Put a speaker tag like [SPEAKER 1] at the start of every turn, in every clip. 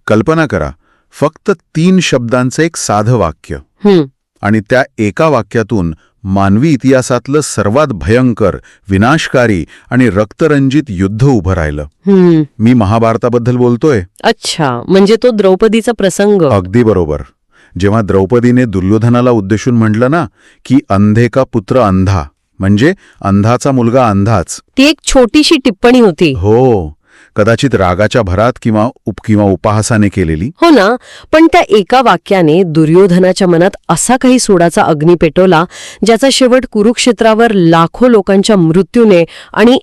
[SPEAKER 1] कल्पना करा, फक्त 3 शब्दांचं एक साधं वाक्य आणि त्या एका वाक्यातून मानवी इतिहासातलं सर्वात भयंकर, विनाशकारी आणि रक्तरंजित युद्ध उभं राहिलं. मी महाभारताबद्दल बोलतोय.
[SPEAKER 2] अच्छा, म्हणजे तो द्रौपदीचा प्रसंग.
[SPEAKER 1] अगदी बरोबर. जेव्हा द्रौपदीने दुर्योधनाला उद्देशून म्हटलं ना की अंधे का पुत्र अंधा, म्हणजे अंधाचा मुलगा अंधाच.
[SPEAKER 2] ती एक छोटीशी टिप्पणी होती.
[SPEAKER 1] हो, कदाचित रागाच्या भरात किंवा उपहासाने केलेली.
[SPEAKER 2] हो ना, पण त्या एका वाक्याने दुर्योधनाच्या मनात असा काही सोडाचा अग्नी पेटवला ज्याचा शेवट कुरुक्षेत्रावर लाखो लोकांच्या मृत्यूने आणि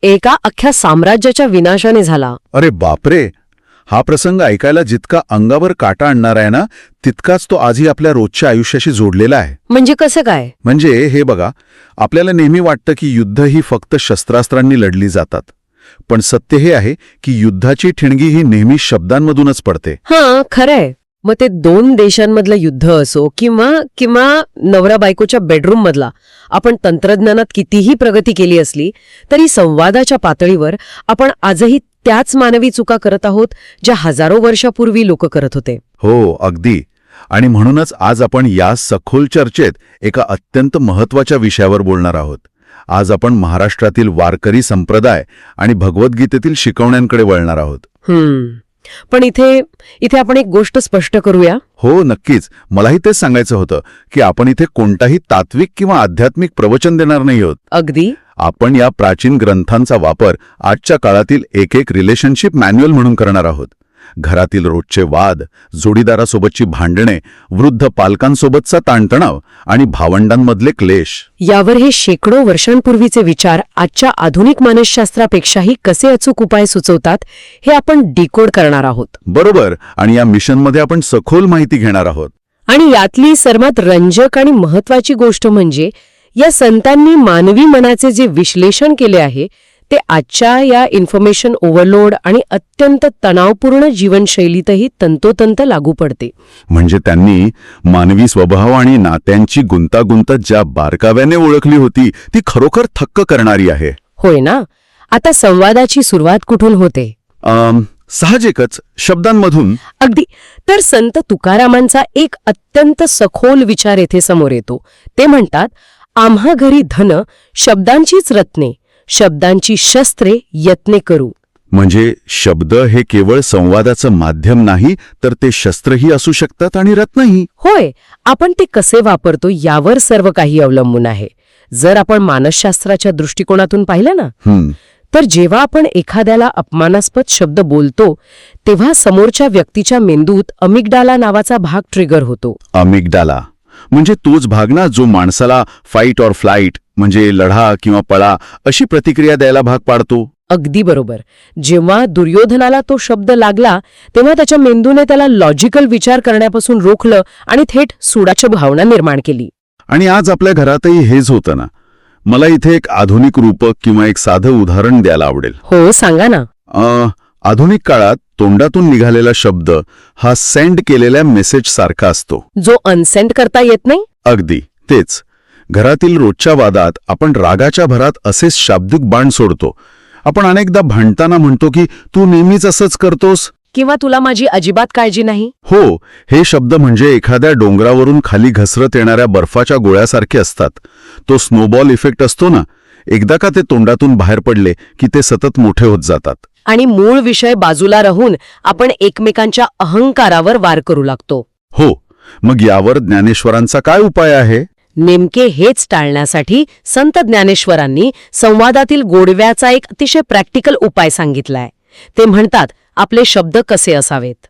[SPEAKER 2] एका अख्ख्या साम्राज्याच्या विनाशाने झाला.
[SPEAKER 1] अरे बापरे, हा प्रसंग ऐकायला जितका अंगावर काटा आणणार आहे ना, तितकाच तो आजही आपल्या रोजच्या आयुष्याशी जोडलेला आहे.
[SPEAKER 2] म्हणजे कसं काय?
[SPEAKER 1] म्हणजे हे बघा, आपल्याला नेहमी वाटतं की युद्ध ही फक्त शस्त्रास्त्रांनी लढली जातात, पण सत्य हे आहे की युद्धाची ठिणगी ही नेहमी शब्दांमधूनच पडते.
[SPEAKER 2] हां, खरंय. मग ते 2 देशांमधलं युद्ध असो किंवा नवरा बायकोच्या बेडरूम मधला, आपण तंत्रज्ञानात कितीही प्रगती केली असली तरी संवादाच्या पातळीवर आपण आजही त्याच मानवी चुका करत आहोत ज्या हजारो वर्षापूर्वी लोक करत होते.
[SPEAKER 1] हो, अगदी. आणि म्हणूनच आज आपण या सखोल चर्चेत एका अत्यंत महत्वाच्या विषयावर बोलणार आहोत. आज आपण महाराष्ट्रातील वारकरी संप्रदाय आणि भगवद्गीतेतील शिकवण्यांकडे वळणार आहोत.
[SPEAKER 2] पण इथे आपण एक गोष्ट स्पष्ट करूया.
[SPEAKER 1] हो, नक्कीच. मलाही तेच सांगायचं होतं की आपण इथे कोणताही तात्विक किंवा आध्यात्मिक प्रवचन देणार नाही आहोत.
[SPEAKER 2] अगदी.
[SPEAKER 1] आपण या प्राचीन ग्रंथांचा वापर आजच्या काळातील एक रिलेशनशिप मॅन्युअल म्हणून करणार आहोत. घरातील रोजचे वाद, जोडीदारासोबतची भांडणे, वृद्ध पालकांसोबतचा ताणतणाव आणि भावंडांमधले क्लेश,
[SPEAKER 2] यावर हे शेकडो वर्षांपूर्वीचे विचार आजच्या आधुनिक मानसशास्त्रापेक्षाही कसे अचूक उपाय सुचवतात हे आपण डिकोड करणार आहोत.
[SPEAKER 1] बरोबर. आणि या मिशनमध्ये आपण सखोल माहिती घेणार आहोत.
[SPEAKER 2] आणि यातली सर्वात रंजक आणि महत्वाची गोष्ट म्हणजे या संतांनी मानवी मनाचे जे विश्लेषण केले आहे ते आजच्या या इन्फॉर्मेशन ओव्हरलोड आणि अत्यंत तणावपूर्ण जीवनशैलीतही तंतोतंत लागू पडते.
[SPEAKER 1] म्हणजे त्यांनी मानवी स्वभाव आणि नात्यांची गुंतागुंत ज्या बारकाव्याने ओळखली होती ती खरोखर थक्क करणारी आहे.
[SPEAKER 2] होय ना. आता संवादाची सुरुवात कुठून होते?
[SPEAKER 1] साहजिकच शब्दांमधून.
[SPEAKER 2] अगदी. तर संत तुकारामांचा एक अत्यंत सखोल विचार येथे समोर येतो. ते म्हणतात, आम्हा घरी धन शब्दांचीच रत्ने, शब्दांची शस्त्रे यत्ने करू.
[SPEAKER 1] म्हणजे शब्द हे केवळ संवादाचं माध्यम नाही, तर ते शस्त्रही असू शकतात आणि रत्नही.
[SPEAKER 2] होय, आपण ते कसे वापरतो यावर सर्व काही अवलंबून आहे. जर आपण मानसशास्त्राच्या दृष्टिकोनातून पाहिलं ना, तर जेव्हा आपण एखाद्याला अपमानास्पद शब्द बोलतो तेव्हा समोरच्या व्यक्तीच्या मेंदूत अमिगडाला नावाचा भाग ट्रिगर होतो.
[SPEAKER 1] अमिगडाला म्हणजे तोच भाग ना जो माणसाला फाईट ऑर फ्लाईट म्हणजे लढा किंवा पळा अशी प्रतिक्रिया द्यायला भाग पाडतो.
[SPEAKER 2] अगदी बरोबर. जेव्हा दुर्योधनाला तो शब्द लागला तेव्हा त्याच्या मेंदूने त्याला लॉजिकल विचार करण्यापासून रोखलं आणि थेट सुडाची भावना निर्माण केली.
[SPEAKER 1] आणि आज आपल्या घरातही हेच होतं ना. मला इथे एक आधुनिक रूपक किंवा एक साधं उदाहरण द्यायला आवडेल.
[SPEAKER 2] हो, सांगा ना.
[SPEAKER 1] आधुनिक काळात तोंडातून निघालेला शब्द हा सेंड केलेल्या मेसेज सारखा असतो,
[SPEAKER 2] जो अनसेंड करता येत नाही.
[SPEAKER 1] अगदी तेच. घरातील रोजच्या वादात आपण रागाच्या भरात असेच शाब्दिक बाण सोडतो. आपण अनेकदा भांडताना म्हणतो की तू नेहमीच असंच करतोस,
[SPEAKER 2] किंवा तुला माझी अजिबात काळजी नाही.
[SPEAKER 1] हो, हे शब्द म्हणजे एखाद्या डोंगरावरून खाली घसरत येणाऱ्या बर्फाच्या गोळ्यासारखे असतात. तो स्नोबॉल इफेक्ट असतो ना, एकदा का ते तोंडातून बाहेर पडले की ते सतत मोठे होत जातात.
[SPEAKER 2] आणि मूळ विषय बाजूला राहून आपण एकमेकांच्या अहंकारावर वार करू लागतो.
[SPEAKER 1] हो, मग यावर ज्ञानेश्वरांचा काय उपाय आहे?
[SPEAKER 2] नेमके हेच टाळण्यासाठी संत ज्ञानेश्वरांनी संवादातील गोडव्याचा एक अतिशय प्रॅक्टिकल उपाय सांगितलाय. ते म्हणतात, आपले शब्द कसे असावेत.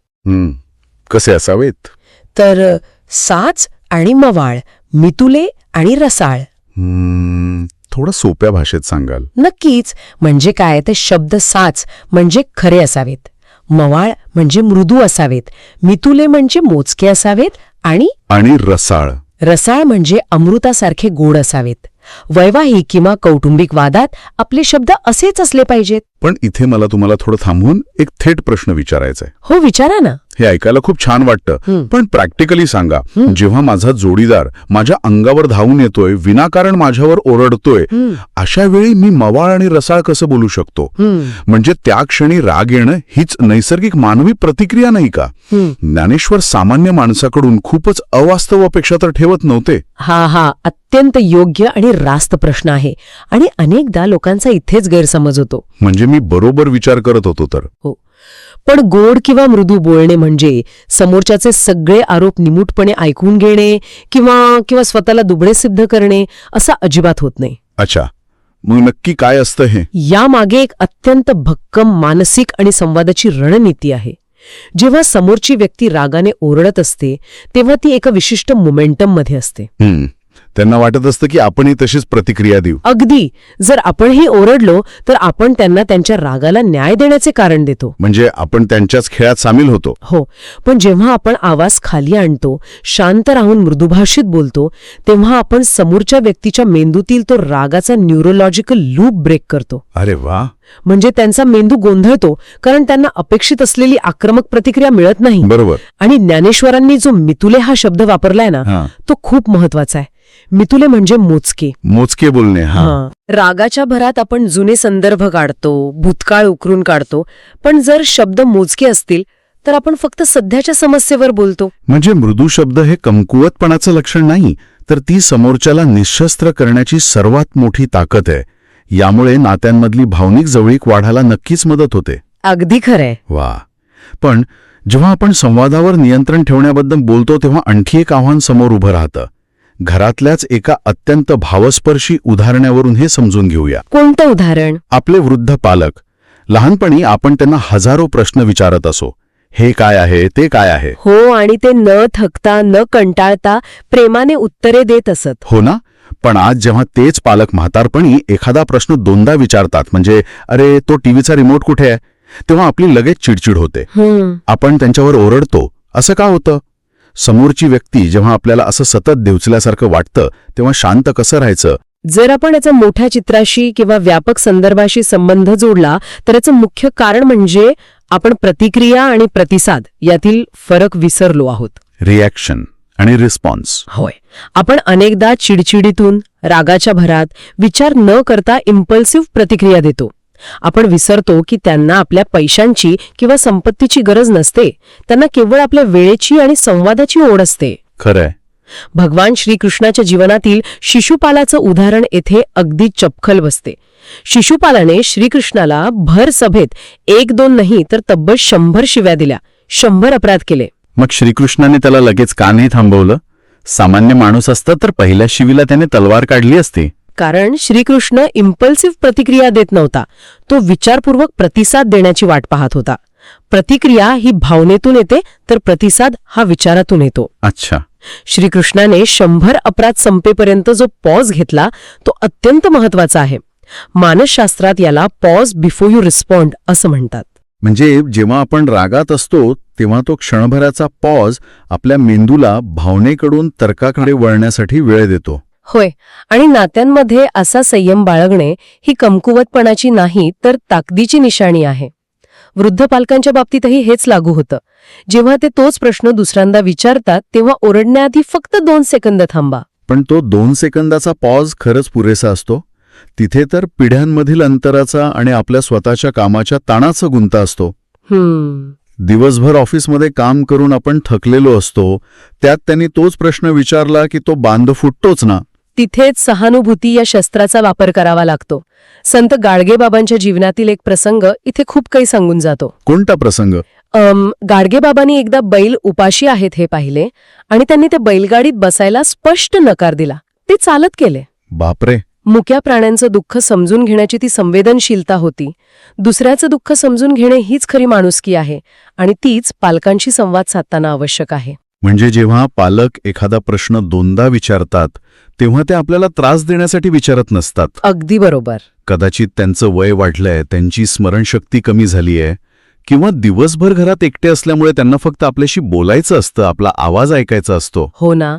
[SPEAKER 1] कसे असावेत?
[SPEAKER 2] तर साच आणि मवाळ, मितुले आणि रसाळ.
[SPEAKER 1] थोडं सोप्या भाषेत सांगाल?
[SPEAKER 2] नक्कीच. म्हणजे काय, ते शब्द साच म्हणजे खरे असावेत, मवाळ म्हणजे मृदू असावेत, मितुले म्हणजे मोजके असावेत आणि रसाळ म्हणजे अमृतासारखे गोड असावेत. वैवाहिक किंवा कौटुंबिक वादात आपले शब्द असेच असले पाहिजेत.
[SPEAKER 1] पण इथे मला तुम्हाला थोडं थांबून एक थेट प्रश्न विचारायचा आहे.
[SPEAKER 2] हो, विचारा ना.
[SPEAKER 1] हे ऐकायला खूप छान वाटतं, पण प्रॅक्टिकली सांगा, जेव्हा माझा जोडीदार माझ्या अंगावर धावून येतोय, विनाकारण माझ्यावर ओरडतोय, अशा वेळी मी मवाळ आणि रसाळ कसं बोलू शकतो? म्हणजे त्या क्षणी राग येणं हीच नैसर्गिक मानवी प्रतिक्रिया नाही का? ज्ञानेश्वर सामान्य माणसाकडून खूपच अवास्तव अपेक्षा तर ठेवत नव्हते.
[SPEAKER 2] हा अत्यंत योग्य आणि रास्त प्रश्न आहे, आणि अनेकदा लोकांचा इथेच गैरसमज होतो.
[SPEAKER 1] म्हणजे मी बरोबर विचार करत होतो तर.
[SPEAKER 2] हो, पण गोड किंवा मृदू बोलणे म्हणजे समोरच्याचे सगळे आरोप निमूटपणे ऐकून घेणे किंवा स्वतःला दुबळे सिद्ध करणे असं अजिबात होत नाही.
[SPEAKER 1] अच्छा, मग नक्की काय असतं हे?
[SPEAKER 2] यामागे एक अत्यंत भक्कम मानसिक आणि संवादाची रणनीती आहे. जेव्हा समोरची व्यक्ती रागाने ओरडत असते तेव्हा ती एका विशिष्ट मोमेंटममध्ये असते.
[SPEAKER 1] त्यांना वाटत असतं की आपणही तशीच प्रतिक्रिया देऊ.
[SPEAKER 2] अगदी. जर आपणही ओरडलो तर आपण त्यांना त्यांच्या रागाला न्याय देण्याचे कारण देतो.
[SPEAKER 1] म्हणजे आपण त्यांच्याच खेळात सामील होतो.
[SPEAKER 2] हो, पण जेव्हा आपण आवाज खाली आणतो, शांत राहून मृदुभाषित बोलतो, तेव्हा आपण समोरच्या व्यक्तीच्या मेंदूतील तो रागाचा न्यूरोलॉजिकल लूप ब्रेक करतो.
[SPEAKER 1] अरे वा.
[SPEAKER 2] म्हणजे त्यांचा मेंदू गोंधळतो, कारण त्यांना अपेक्षित असलेली आक्रमक प्रतिक्रिया मिळत नाही.
[SPEAKER 1] बरोबर.
[SPEAKER 2] आणि ज्ञानेश्वरांनी जो मितुले हा शब्द वापरलाय ना, तो खूप महत्वाचा आहे. मितुले म्हणजे मोजके बोलणे. रागाच्या भरात आपण जुने संदर्भ काढतो, भूतकाळ उकरून काढतो, पण जर शब्द मोजके असतील तर आपण फक्त सध्याच्या समस्येवर बोलतो.
[SPEAKER 1] म्हणजे मृदू शब्द हे कमकुवतपणाचं लक्षण नाही, तर ती समोरच्याला निःशस्त्र करण्याची सर्वात मोठी ताकद आहे. यामुळे नात्यांमधली भावनिक जवळीक वाढायला नक्कीच मदत होते.
[SPEAKER 2] अगदी खरंय.
[SPEAKER 1] वा. पण जेव्हा आपण संवादावर नियंत्रण ठेवण्याबद्दल बोलतो तेव्हा आणखी एक आव्हान समोर उभं राहतं. घरातल्याच एका अत्यंत भावस्पर्शी उदाहरणावरून हे समजून घेऊया.
[SPEAKER 2] कोणतं उदाहरण?
[SPEAKER 1] आपले वृद्ध पालक. लहानपणी आपण त्यांना हजारो प्रश्न विचारत असो. हे काय आहे, ते काय आहे.
[SPEAKER 2] हो, आणि ते न थकता न कंटाळता प्रेमाने उत्तरे देत असत.
[SPEAKER 1] हो ना. पण आज जेव्हा तेच पालक म्हातारपणी एखादा प्रश्न दोनदा विचारतात, म्हणजे अरे तो टीव्हीचा रिमोट कुठे आहे, तेव्हा आपली लगेच चिडचिड होते. आपण त्यांच्यावर ओरडतो. असं का होतं? समोरची व्यक्ती जेव्हा आपल्याला असं सतत देवचल्यासारखं वाटतं तेव्हा शांत कसं राहायचं?
[SPEAKER 2] जर आपण याचा मोठ्या चित्राशी किंवा व्यापक संदर्भाशी संबंध जोडला तर याचं मुख्य कारण म्हणजे आपण प्रतिक्रिया आणि प्रतिसाद यातील फरक विसरलो आहोत.
[SPEAKER 1] रिॲक्शन आणि रिस्पॉन्स.
[SPEAKER 2] होय, आपण अनेकदा चिडचिडीतून, रागाच्या भरात विचार न करता इम्पल्सिव्ह प्रतिक्रिया देतो. आपण विसरतो की त्यांना आपल्या पैशांची किंवा संपत्तीची गरज नसते, त्यांना केवळ आपल्या वेळेची आणि संवादाची ओढ असते.
[SPEAKER 1] खरंय.
[SPEAKER 2] भगवान श्रीकृष्णाच्या जीवनातील शिशुपालाचं उदाहरण येथे अगदी चपखल बसते. शिशुपालाने श्रीकृष्णाला भर सभेत 1-2 नाही तर तब्बल 100 शिव्या दिल्या, 100 अपराध केले.
[SPEAKER 1] मग श्रीकृष्णाने त्याला लगेच का नाही थांबवलं? सामान्य माणूस असता तर पहिल्या शिवीला त्याने तलवार काढली असती.
[SPEAKER 2] कारण श्रीकृष्ण इम्पल्सिव्ह प्रतिक्रिया देत नव्हता, तो विचारपूर्वक प्रतिसाद देण्याची वाट पाहत होता. प्रतिक्रिया ही भावनेतून येते तर प्रतिसाद हा विचारातून येतो.
[SPEAKER 1] अच्छा.
[SPEAKER 2] श्रीकृष्णाने 100 अपराध संपेपर्यंत जो पॉज घेतला तो अत्यंत महत्वाचा आहे. मानसशास्त्रात याला पॉज बिफोर यू रिस्पॉन्ड असं म्हणतात.
[SPEAKER 1] म्हणजे जेव्हा आपण रागात असतो तेव्हा तो क्षणभराचा पॉज आपल्या मेंदूला भावनेकडून तर्काकडे वळण्यासाठी वेळ देतो.
[SPEAKER 2] होय, आणि नात्यांमध्ये असा संयम बाळगणे ही कमकुवतपणाची नाही तर ताकदीची निशाणी आहे. वृद्ध पालकांच्या बाबतीतही हेच लागू होतं. जेव्हा ते तोच प्रश्न दुसऱ्यांदा विचारतात तेव्हा ओरडण्याआधी फक्त 2 सेकंद थांबा.
[SPEAKER 1] पण तो 2 सेकंदाचा पॉज खरंच पुरेसा असतो? तिथे तर पिढ्यांमधील अंतराचा आणि आपल्या स्वतःच्या कामाच्या ताणाचा गुंता असतो. दिवसभर ऑफिसमध्ये काम करून आपण थकलेलो असतो, त्यात त्यांनी तोच प्रश्न विचारला की तो बांध फुटतोच ना.
[SPEAKER 2] तिथेच सहानुभूती या शस्त्राचा वापर करावा लागतो. संत गाडगेबाबांच्या जीवनातील एक प्रसंग इथे खूप काही सांगून जातो.
[SPEAKER 1] कोणता प्रसंग?
[SPEAKER 2] गाडगेबाबांनी एकदा बैल उपाशी आहेत हे पाहिले आणि त्यांनी त्या बैलगाडीत बसायला स्पष्ट नकार दिला. ते चालत गेले.
[SPEAKER 1] बापरे.
[SPEAKER 2] मुक्या प्राण्यांचं दुःख समजून घेण्याची ती संवेदनशीलता होती. दुसऱ्याचं दुःख समजून घेणे हीच खरी माणुसकी आहे आणि तीच पालकांशी संवाद साधताना आवश्यक आहे.
[SPEAKER 1] म्हणजे जेव्हा पालक एखादा प्रश्न 2दा विचारतात तेव्हा ते आपल्याला त्रास देण्यासाठी विचारत नसतात.
[SPEAKER 2] अगदी बरोबर.
[SPEAKER 1] कदाचित त्यांचं वय वाढलंय, त्यांची स्मरणशक्ती कमी झालीय, किंवा दिवसभर घरात एकटे असल्यामुळे त्यांना फक्त आपल्याशी बोलायचं असतं, आपला आवाज ऐकायचा असतो.
[SPEAKER 2] हो ना.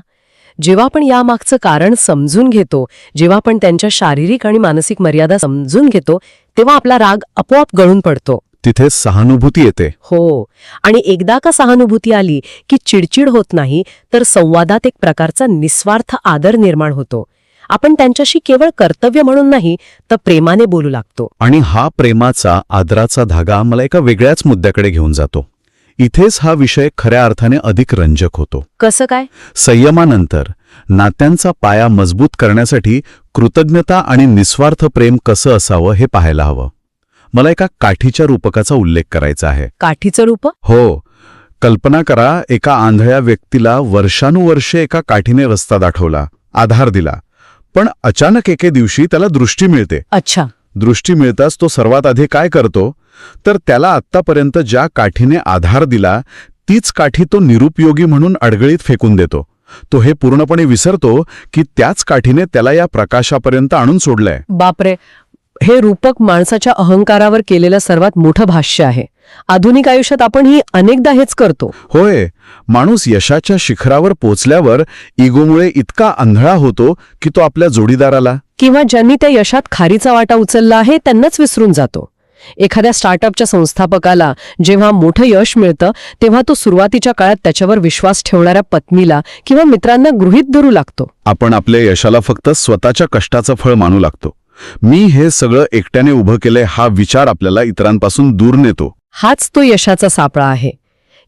[SPEAKER 2] जेव्हा आपण यामागचं कारण समजून घेतो, जेव्हा आपण त्यांच्या शारीरिक आणि मानसिक मर्यादा समजून घेतो, तेव्हा आपला राग आपोआप गळून पडतो.
[SPEAKER 1] तिथे सहानुभूती येते.
[SPEAKER 2] हो, आणि एकदा का सहानुभूती आली की चिडचिड होत नाही, तर संवादात एक प्रकारचा निस्वार्थ आदर निर्माण होतो. आपण त्यांच्याशी केवळ कर्तव्य म्हणून नाही, तर प्रेमाने बोलू लागतो.
[SPEAKER 1] आणि हा प्रेमाचा आदराचा धागा मला एका वेगळ्याच मुद्द्याकडे घेऊन जातो. इथेच हा विषय खऱ्या अर्थाने अधिक रंजक होतो.
[SPEAKER 2] कसं काय?
[SPEAKER 1] संयमानंतर नात्यांचा पाया मजबूत करण्यासाठी कृतज्ञता आणि निस्वार्थ प्रेम कसं असावं हे पाहायला हवं. मला एका काठीच्या रूपकाचा उल्लेख करायचा आहे.
[SPEAKER 2] काठीचं रूप?
[SPEAKER 1] हो, कल्पना करा, एका आंधळ्या व्यक्तीला वर्षानुवर्षे एका काठीने रस्ता दाखवला, आधार दिला, पण अचानक एके दिवशी त्याला दृष्टी मिळते.
[SPEAKER 2] अच्छा.
[SPEAKER 1] दृष्टी मिळताच तो सर्वात आधी काय करतो, तर त्याला आत्तापर्यंत ज्या काठीने आधार दिला तीच काठी तो निरुपयोगी म्हणून अडगळीत फेकून देतो. तो हे पूर्णपणे विसरतो की त्याच काठीने त्याला या प्रकाशापर्यंत आणून सोडलंय.
[SPEAKER 2] बापरे, हे रूपक माणसाच्या अहंकारावर केलेलं सर्वात मोठं भाष्य आहे. आधुनिक आयुष्यात आपण ही अनेकदा हेच करतो.
[SPEAKER 1] होय, माणूस यशाच्या शिखरावर पोचल्यावर इगोमुळे इतका आंधळा होतो की तो आपल्या जोडीदाराला
[SPEAKER 2] किंवा ज्यांनी त्या यशात खारीचा वाटा उचलला आहे त्यांनाच विसरून जातो. एखाद्या स्टार्टअपच्या संस्थापकाला जेव्हा मोठं यश मिळतं तेव्हा तो सुरुवातीच्या काळात त्याच्यावर विश्वास ठेवणाऱ्या पत्नीला किंवा मित्रांना गृहीत धरू लागतो.
[SPEAKER 1] आपण आपल्या यशाला फक्त स्वतःच्या कष्टाचं फळ मानू लागतो. मी हे सगळं एकट्याने उभं केलंय हा विचार आपल्याला इतरांपासून दूर नेतो.
[SPEAKER 2] हाच तो यशाचा सापळा आहे.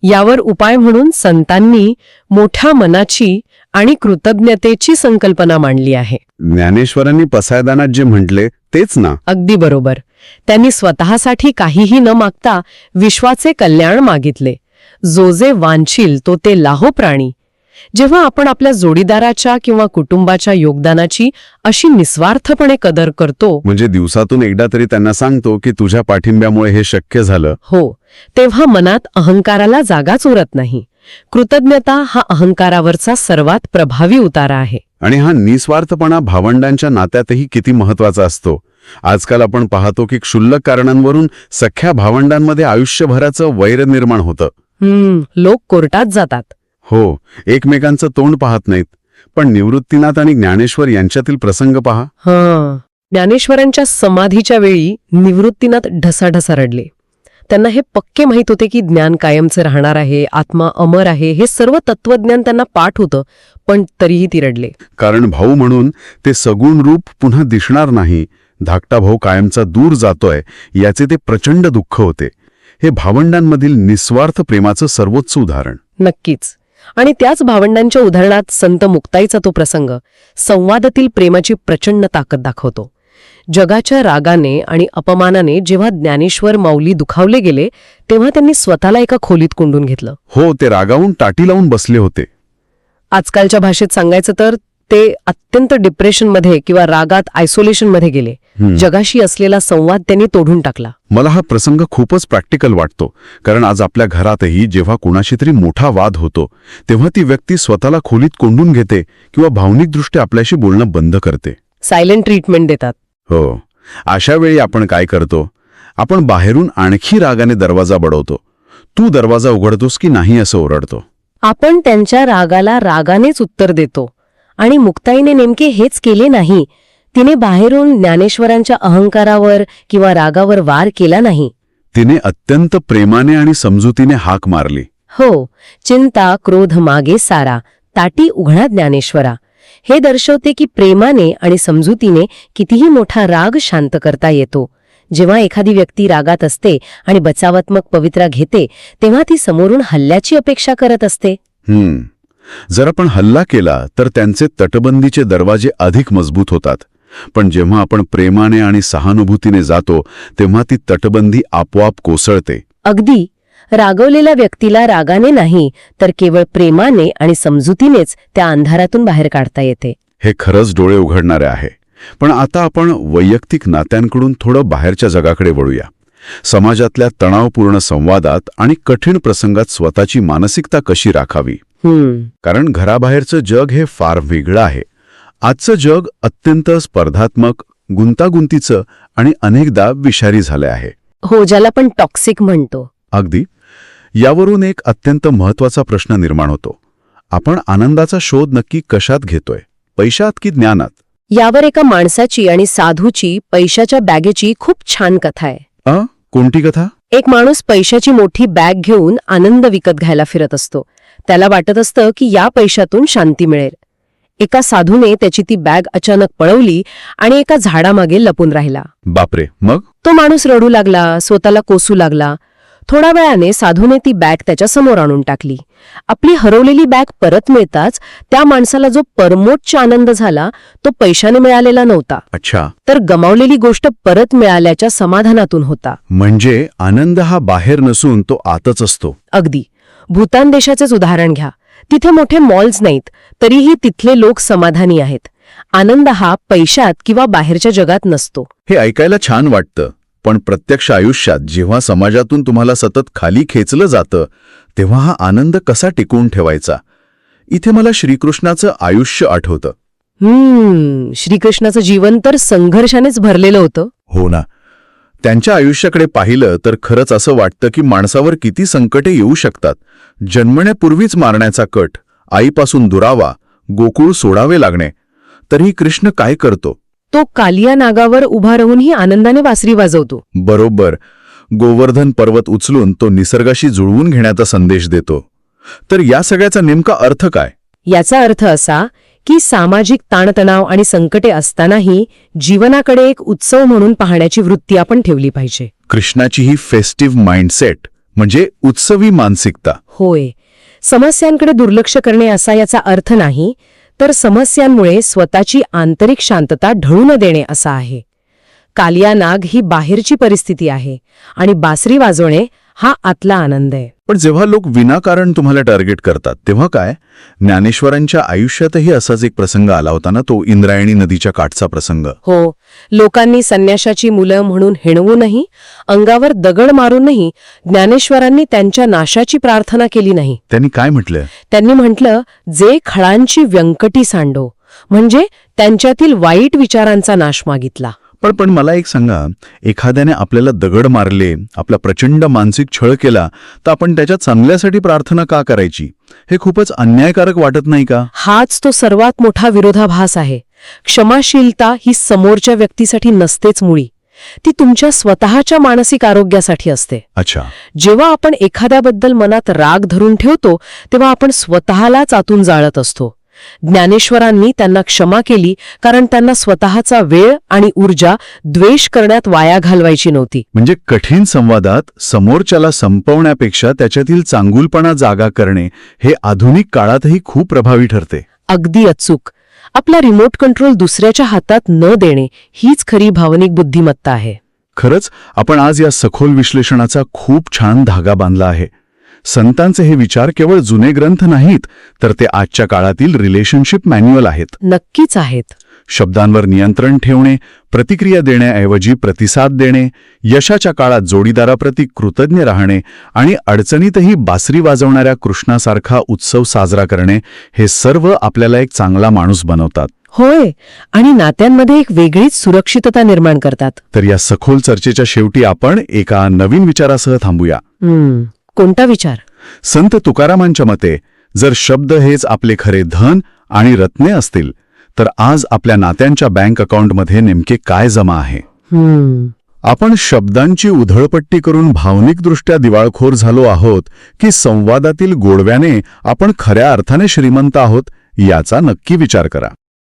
[SPEAKER 2] यावर उपाय म्हणून संतांनी मोठ्या मनाची आणि कृतज्ञतेची संकल्पना मांडली आहे.
[SPEAKER 1] ज्ञानेश्वरांनी पसायदानात जे म्हटले तेच ना?
[SPEAKER 2] अगदी बरोबर. त्यांनी स्वतःसाठी काहीही न मागता विश्वाचे कल्याण मागितले. जो जे वांछील तो ते लाहो प्राणी. जेव्हा आपण आपल्या जोडीदाराच्या किंवा कुटुंबाच्या योगदानाची अशी निस्वार्थपणे कदर करतो,
[SPEAKER 1] म्हणजे दिवसातून एकदा तरी त्यांना सांगतो की तुझ्या पाठिंब्यामुळे हे शक्य झालं,
[SPEAKER 2] हो, तेव्हा मनात अहंकाराला जागाच उरत नाही. कृतज्ञता हा अहंकारावरचा सर्वात प्रभावी उतारा आहे.
[SPEAKER 1] आणि हा निस्वार्थपणा भावंडांच्या नात्यातही किती महत्वाचा असतो. आजकाल आपण पाहतो की क्षुल्लक कारणांवरून सख्या भावंडांमध्ये आयुष्यभराचं वैर निर्माण होतं.
[SPEAKER 2] लोक कोर्टात जातात.
[SPEAKER 1] हो, एकमेकांचं तोंड पाहत नाहीत. पण निवृत्तीनाथ आणि ज्ञानेश्वर यांच्यातील प्रसंग पहा.
[SPEAKER 2] ज्ञानेश्वरांच्या समाधीच्या वेळी निवृत्तीनाथ ढसाढसा रडले. त्यांना हे पक्के माहीत होते की ज्ञान कायमचे राहणार आहे, आत्मा अमर आहे, हे सर्व तत्वज्ञान त्यांना पाठ होतं, पण तरीही ती रडले.
[SPEAKER 1] कारण भाऊ म्हणून ते सगुण रूप पुन्हा दिसणार नाही, धाकटा भाऊ कायमचा दूर जातोय, याचे ते प्रचंड दुःख होते. हे भावंडांमधील निस्वार्थ प्रेमाचं सर्वोच्च उदाहरण.
[SPEAKER 2] नक्कीच. आणि त्याच भावंडांच्या उदाहरणात संत मुक्ताईचा तो प्रसंग संवादातील प्रेमाची प्रचंड ताकद दाखवतो. जगाच्या रागाने आणि अपमानाने जेव्हा ज्ञानेश्वर माऊली दुखावले गेले तेव्हा त्यांनी स्वतःला एका खोलीत कोंडून घेतलं.
[SPEAKER 1] हो, ते रागावून टाटी लावून बसले होते.
[SPEAKER 2] आजकालच्या भाषेत सांगायचं तर ते अत्यंत डिप्रेशनमध्ये किंवा रागात आयसोलेशनमध्ये गेले. जगाशी असलेला संवाद त्यांनी तोडून टाकला.
[SPEAKER 1] मला हा प्रसंग खूपच प्रॅक्टिकल वाटतो, कारण आज आपल्या घरातही जेव्हा कोणाशी तरी मोठा वाद होतो तेव्हा ती व्यक्ती स्वतःला खोलीत कोंडून घेते किंवा भावनिकदृष्ट्या आपल्याशी बोलणं बंद करते.
[SPEAKER 2] सायलेंट ट्रीटमेंट देतात.
[SPEAKER 1] हो, अशा वेळी आपण काय करतो? आपण बाहेरून आणखी रागाने दरवाजा बडवतो. तू दरवाजा उघडतोस की नाही असं ओरडतो.
[SPEAKER 2] आपण त्यांच्या रागाला रागानेच उत्तर देतो. आणि मुक्ताईने नेमके हेच केले नाही. तिने बाहेरून ज्ञानेश्वरांच्या अहंकारावर किंवा रागावर वार केला नाही.
[SPEAKER 1] तिने अत्यंत प्रेमाने आणि समजुतीने हाक मारली.
[SPEAKER 2] हो, चिंता क्रोध मागे सारा, ताटी उघडा ज्ञानेश्वरा. हे दर्शवते की प्रेमाने आणि समजुतीने कितीही मोठा राग शांत करता येतो. जेव्हा एखादी व्यक्ती रागात असते आणि बचावात्मक पवित्रा घेते तेव्हा ती समोरून हल्ल्याची अपेक्षा करत असते.
[SPEAKER 1] जर आपण हल्ला केला तर त्यांचे तटबंदीचे दरवाजे अधिक मजबूत होतात. पण जेव्हा आपण प्रेमाने आणि सहानुभूतीने जातो तेव्हा ती तटबंदी आपोआप कोसळते.
[SPEAKER 2] अगदी. रागवलेल्या व्यक्तीला रागाने नाही तर केवळ प्रेमाने आणि समजुतीनेच त्या अंधारातून बाहेर काढता येते.
[SPEAKER 1] हे खरंच डोळे उघडणारे आहे. पण आता आपण वैयक्तिक नात्यांकडून थोडं बाहेरच्या जगाकडे वळूया. समाजातल्या तणावपूर्ण संवादात आणि कठीण प्रसंगात स्वतःची मानसिकता कशी राखावी. कारण घराबाहेरचं जग हे फार वेगळं आहे. आजचं जग अत्यंत स्पर्धात्मक, गुंतागुंतीचं आणि अनेकदा विषारी झालं आहे.
[SPEAKER 2] हो, ज्याला पण टॉक्सिक म्हणतो.
[SPEAKER 1] अगदी. यावरून एक अत्यंत महत्वाचा प्रश्न निर्माण होतो. आपण आनंदाचा शोध नक्की कशात घेतोय? पैशात की ज्ञानात?
[SPEAKER 2] यावर एका माणसाची आणि साधूची पैशाच्या बॅगेची खूप छान कथा आहे.
[SPEAKER 1] कोणती कथा?
[SPEAKER 2] एक माणूस पैशाची मोठी बॅग घेऊन आनंद विकत घ्यायला फिरत असतो. त्याला वाटत असतं की या पैशातून शांती मिळेल. एका साधूने त्याची ती बॅग अचानक पळवली आणि एका झाडामागे लपून राहिला.
[SPEAKER 1] बापरे, मग?
[SPEAKER 2] तो माणूस रडू लागला, स्वतःला कोसू लागला. थोड्या वेळाने साधूने ती बॅग त्याच्या समोर आणून टाकली. आपली हरवलेली बॅग परत मिळताच त्या माणसाला जो परमोच्च आनंद झाला तो पैशाने मिळालेला नव्हता,
[SPEAKER 1] अच्छा.
[SPEAKER 2] तर गमावलेली गोष्ट परत मिळाल्याच्या समाधानातून होता.
[SPEAKER 1] म्हणजे आनंद हा बाहेर नसून तो आतच असतो.
[SPEAKER 2] अगदी. भूतान देशाचेच उदाहरण घ्या. तिथे मोठे मॉल्स नाहीत, तरीही तिथले लोक समाधानी आहेत. आनंद हा पैशात किंवा बाहेरच्या जगात नसतो.
[SPEAKER 1] हे ऐकायला छान वाटतं, पण प्रत्यक्ष आयुष्यात जेव्हा समाजातून तुम्हाला सतत खाली खेचलं जातं तेव्हा हा आनंद कसा टिकवून ठेवायचा? इथे मला श्रीकृष्णाचं आयुष्य आठवतं.
[SPEAKER 2] श्रीकृष्णाचं जीवन तर संघर्षानेच भरलेलं होतं.
[SPEAKER 1] हो ना. त्यांच्या आयुष्याकडे पाहिलं तर खरंच असं वाटतं की माणसावर किती संकटे येऊ शकतात. जन्मण्यापूर्वीच मारण्याचा कट, आईपासून दुरावा, गोकुळ सोडावे लागणे. तरीही कृष्ण काय करतो?
[SPEAKER 2] तो कालिया नागावर उभा राहूनही आनंदाने बासरी वाजवतो.
[SPEAKER 1] बरोबर. गोवर्धन पर्वत उचलून तो निसर्गाशी जुळवून घेण्याचा संदेश देतो. तर या सगळ्याचा नेमका अर्थ काय?
[SPEAKER 2] याचा अर्थ असा की सामाजिक ताणतणाव आणि संकटे असतानाही जीवनाकडे एक उत्सव म्हणून पाहण्याची वृत्ती आपण ठेवली पाहिजे.
[SPEAKER 1] कृष्णाची ही फेस्टिव्ह माइंडसेट म्हणजे उत्सवी मानसिकता.
[SPEAKER 2] होय. समस्यांकडे दुर्लक्ष करणे असा याचा अर्थ नाही, तर समस्यांमुळे स्वतःची आंतरिक शांतता ढळू न देणे असा आहे. कालिया नाग ही बाहेरची परिस्थिती आहे आणि बासरी वाजवणे हा आतला आनंद आहे.
[SPEAKER 1] पण जेव्हा लोक विनाकारण तुम्हाला टार्गेट करतात तेव्हा काय? ज्ञानेश्वरांच्या आयुष्यातही असाच एक प्रसंग आला होता ना, तो इंद्रायणी नदीच्या काठचा प्रसंग.
[SPEAKER 2] हो. लोकांनी संन्याशाची मुलं म्हणून हिणवूनही, अंगावर दगड मारूनही ज्ञानेश्वरांनी त्यांच्या नाशाची प्रार्थना केली नाही.
[SPEAKER 1] त्यांनी काय म्हटलं?
[SPEAKER 2] त्यांनी म्हटलं, जे खळांची व्यंकटी सांडो, म्हणजे त्यांच्यातील वाईट विचारांचा नाश मागितला.
[SPEAKER 1] पण मला एक सांगा, एखाद्याने आपल्याला दगड मारले, आपला प्रचंड मानसिक छळ केला, तर आपण त्याच्या चांगल्यासाठी प्रार्थना का करायची? हे खूपच अन्यायकारक वाटत नाही का?
[SPEAKER 2] हाच तो सर्वात मोठा विरोधाभास आहे. क्षमाशीलता ही समोरच्या व्यक्तीसाठी नसतेच मुळी. ती तुमच्या स्वतःच्या मानसिक आरोग्यासाठी असते.
[SPEAKER 1] अच्छा.
[SPEAKER 2] जेव्हा आपण एखाद्याबद्दल मनात राग धरून ठेवतो तेव्हा आपण स्वतःलाच आतून जाळत असतो. ज्ञानेश्वरांनी त्यांना क्षमा केली कारण त्यांना स्वतःचा वेळ आणि ऊर्जा द्वेष करण्यात वाया घालवायची नव्हती.
[SPEAKER 1] म्हणजे कठीण संवादात समोरच्याला संपवण्यापेक्षा त्याच्यातील चांगुलपणा जागा करणे हे आधुनिक काळातही खूप प्रभावी ठरते.
[SPEAKER 2] अगदी अचूक. आपला रिमोट कंट्रोल दुसऱ्याच्या हातात न देणे हीच खरी भावनिक बुद्धिमत्ता आहे.
[SPEAKER 1] खरंच आपण आज या सखोल विश्लेषणाचा खूप छान धागा बांधला आहे. संतांचे हे विचार केवळ जुने ग्रंथ नाहीत, तर ते आजच्या काळातील रिलेशनशिप मॅन्युअल आहेत.
[SPEAKER 2] नक्कीच आहेत.
[SPEAKER 1] शब्दांवर नियंत्रण ठेवणे, प्रतिक्रिया देण्याऐवजी प्रतिसाद देणे, यशाच्या काळात जोडीदाराप्रती कृतज्ञ राहणे आणि अडचणीतही बासरी वाजवणाऱ्या कृष्णासारखा उत्सव साजरा करणे, हे सर्व आपल्याला एक चांगला माणूस बनवतात.
[SPEAKER 2] होय. आणि नात्यांमध्ये एक वेगळीच सुरक्षितता निर्माण करतात.
[SPEAKER 1] तर या सखोल चर्चेच्या शेवटी आपण एका नवीन विचारासह थांबूया.
[SPEAKER 2] कोणता विचार?
[SPEAKER 1] संत तुकारामांच्या मते जर शब्द हेच आपले खरे धन आणि रत्ने असतील, तर आज आपल्या नात्यांच्या बँक अकाउंटमध्ये नेमके काय जमा आहे? आपण शब्दांची उधळपट्टी करून भावनिकदृष्ट्या दिवाळखोर झालो आहोत, की संवादातील गोडव्याने आपण खऱ्या अर्थाने श्रीमंत आहोत? याचा नक्की विचार करा.